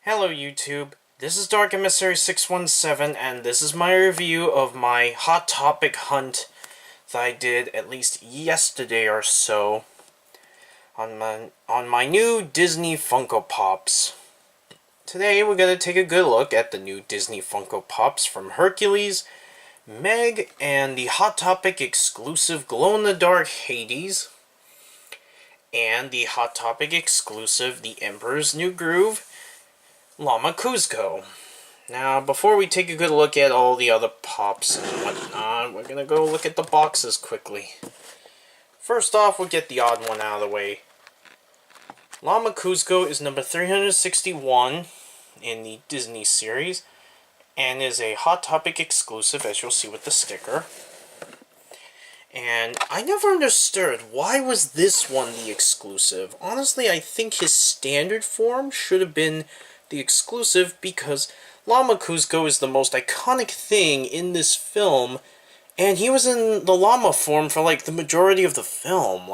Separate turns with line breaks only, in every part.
Hello YouTube, this is Dark Emissary 617 and this is my review of my Hot Topic hunt that I did at least yesterday or so on my new Disney Funko Pops. Today we're going to take a good look at the new Disney Funko Pops from Hercules, Meg, and the Hot Topic exclusive glow-in-the-dark Hades, and the Hot Topic exclusive The Emperor's New Groove, Llama Kuzco. Now, before we take a good look at all the other pops and whatnot, we're going to go look at the boxes quickly. First off, we'll get the odd one out of the way. Llama Kuzco is number 361 in the Disney series, and is a Hot Topic exclusive, as you'll see with the sticker. And I never understood, why was this one the exclusive? Honestly, I think his standard form should have been the exclusive, because Llama Kuzco is the most iconic thing in this film, and he was in the llama form for like the majority of the film.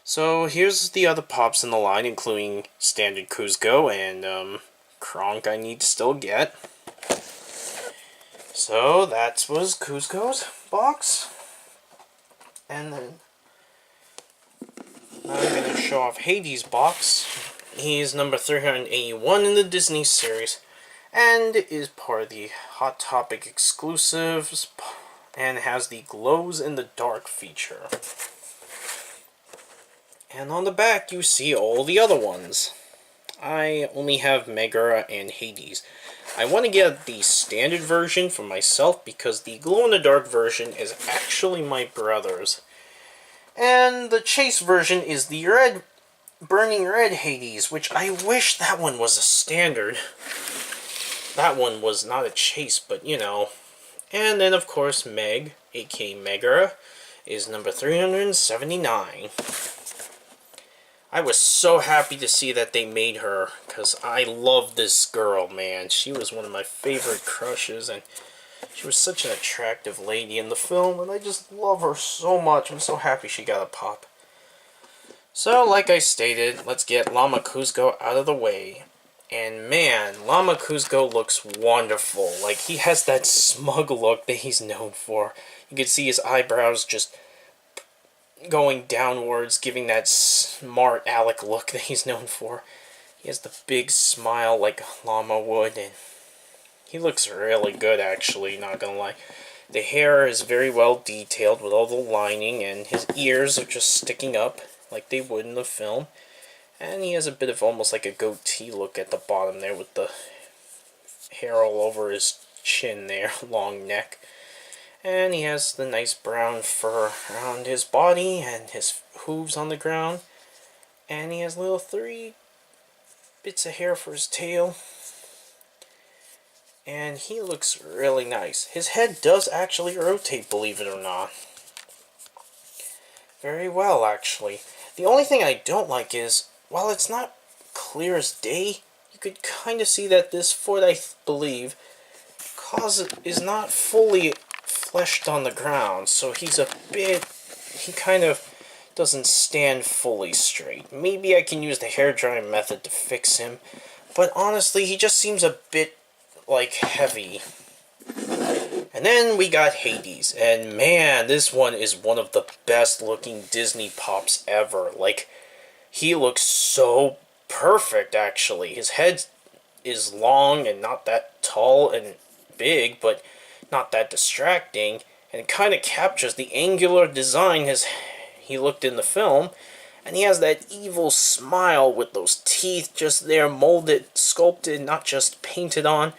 So here's the other pops in the line, including standard Kuzco and Kronk I need to still get. So that was Kuzco's box, and then I'm going to show off Hades' box. He's number 381 in the Disney series, and is part of the Hot Topic exclusives, and has the glows in the dark feature. And on the back you see all the other ones. I only have Megara and Hades. I want to get the standard version for myself, because the glow-in-the-dark version is actually my brother's. And the chase version is the burning red Hades, which I wish that one was a standard. That one was not a chase, but you know. And then of course Meg, aka Megara, is number 379. I was so happy to see that they made her, because I love this girl, man. She was one of my favorite crushes, and she was such an attractive lady in the film, and I just love her so much. I'm so happy she got a pop. So, like I stated, let's get Llama Kuzco out of the way. And man, Llama Kuzco looks wonderful. Like, he has that smug look that he's known for. You can see his eyebrows just going downwards, giving that smart aleck look that he's known for. He has the big smile like Llama would, and he looks really good, actually, not gonna lie. The hair is very well detailed with all the lining, and his ears are just sticking up like they would in the film. And he has a bit of almost like a goatee look at the bottom there, with the hair all over his chin there, long neck. And he has the nice brown fur around his body and his hooves on the ground. And he has little 3 bits of hair for his tail. And he looks really nice. His head does actually rotate, believe it or not. Very well, actually. The only thing I don't like is, while it's not clear as day, you could kind of see that this foot, I believe, is not fully fleshed on the ground, so he kind of doesn't stand fully straight. Maybe I can use the hair drying method to fix him, but honestly, he just seems a bit, like, heavy. And then we got Hades, and man, this one is one of the best looking Disney Pops ever. Like, he looks so perfect, actually. His head is long and not that tall and big, but not that distracting, and it kind of captures the angular design as he looked in the film. And he has that evil smile with those teeth just there, molded, sculpted, not just painted on.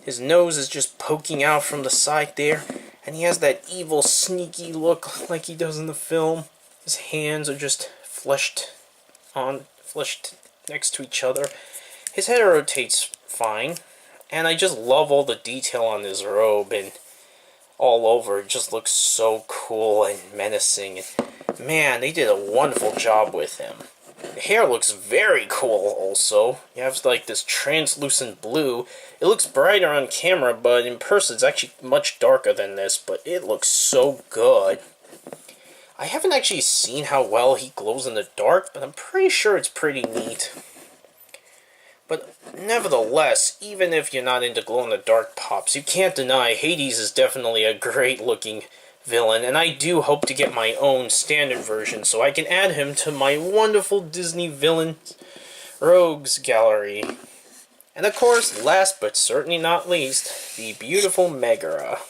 His nose is just poking out from the side there, and he has that evil, sneaky look like he does in the film. His hands are just fleshed next to each other. His head rotates fine, and I just love all the detail on his robe and all over. It just looks so cool and menacing. And man, they did a wonderful job with him. The hair looks very cool also. You have like this translucent blue. It looks brighter on camera, but in person it's actually much darker than this, but it looks so good. I haven't actually seen how well he glows in the dark, but I'm pretty sure it's pretty neat. But nevertheless, even if you're not into glow-in-the-dark pops, you can't deny Hades is definitely a great-looking villain, and I do hope to get my own standard version so I can add him to my wonderful Disney Villains Rogues gallery. And of course, last but certainly not least, the beautiful Megara.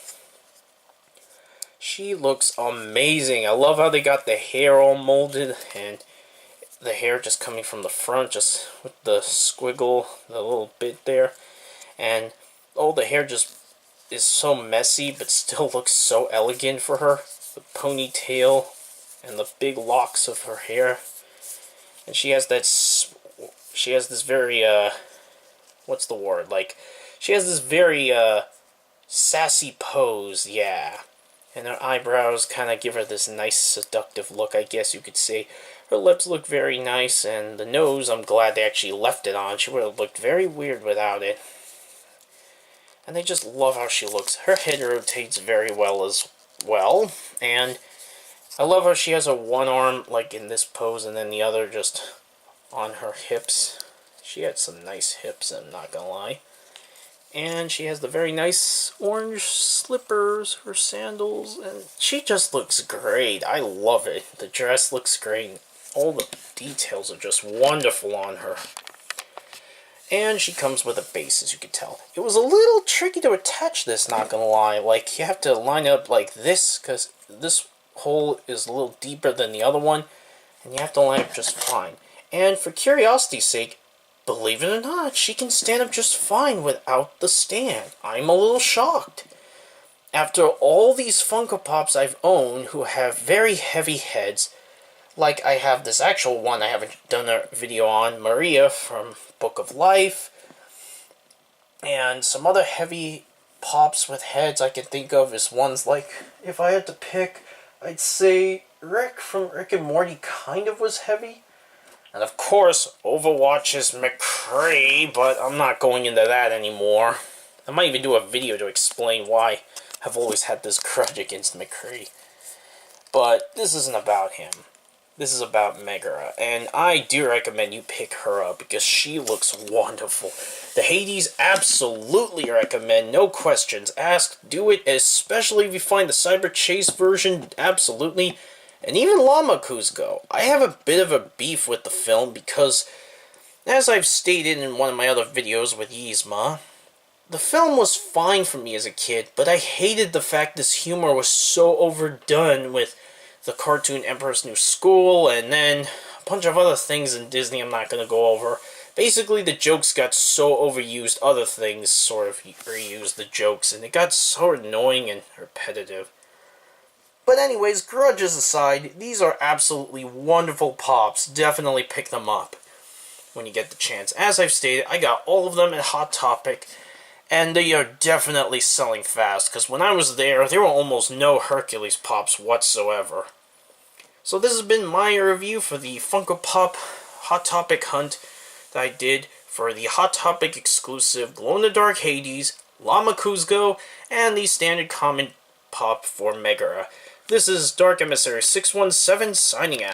She looks amazing. I love how they got the hair all molded, and the hair just coming from the front, just with the squiggle, the little bit there. And oh, the hair just is so messy, but still looks so elegant for her. The ponytail and the big locks of her hair. And she has that, she has this very, what's the word? Like, she has this very, sassy pose, yeah. And her eyebrows kind of give her this nice seductive look, I guess you could say. Her lips look very nice, and the nose, I'm glad they actually left it on. She would have looked very weird without it. And I just love how she looks. Her head rotates very well as well. And I love how she has a one arm, like in this pose, and then the other just on her hips. She had some nice hips, I'm not gonna lie. And she has the very nice orange slippers, her sandals, and she just looks great. I love it. The dress looks great. All the details are just wonderful on her. And she comes with a base, as you can tell. It was a little tricky to attach this, not gonna lie. Like, you have to line it up like this, because this hole is a little deeper than the other one, and you have to line it up just fine. And for curiosity's sake, believe it or not, she can stand up just fine without the stand. I'm a little shocked. After all these Funko Pops I've owned who have very heavy heads, like I have this actual one I haven't done a video on, Maria from Book of Life, and some other heavy pops with heads I can think of is ones like, if I had to pick, I'd say Rick from Rick and Morty kind of was heavy. And of course, Overwatch's McCree, but I'm not going into that anymore. I might even do a video to explain why I've always had this grudge against McCree. But this isn't about him. This is about Megara, and I do recommend you pick her up because she looks wonderful. The Hades, absolutely recommend, no questions asked. Do it, especially if you find the Cyber Chase version, absolutely. And even Llama Kuzco. I have a bit of a beef with the film because, as I've stated in one of my other videos with Yzma, the film was fine for me as a kid, but I hated the fact this humor was so overdone with the cartoon Emperor's New School, and then a bunch of other things in Disney I'm not going to go over. Basically, the jokes got so overused, other things sort of reused the jokes, and it got so annoying and repetitive. But anyways, grudges aside, these are absolutely wonderful pops. Definitely pick them up when you get the chance. As I've stated, I got all of them at Hot Topic, and they are definitely selling fast, because when I was there were almost no Hercules Pops whatsoever. So this has been my review for the Funko Pop Hot Topic hunt that I did for the Hot Topic exclusive glow-in-the-dark Hades, Llama Kuzco, and the standard common pop for Megara. This is Dark Emissary 617 signing out.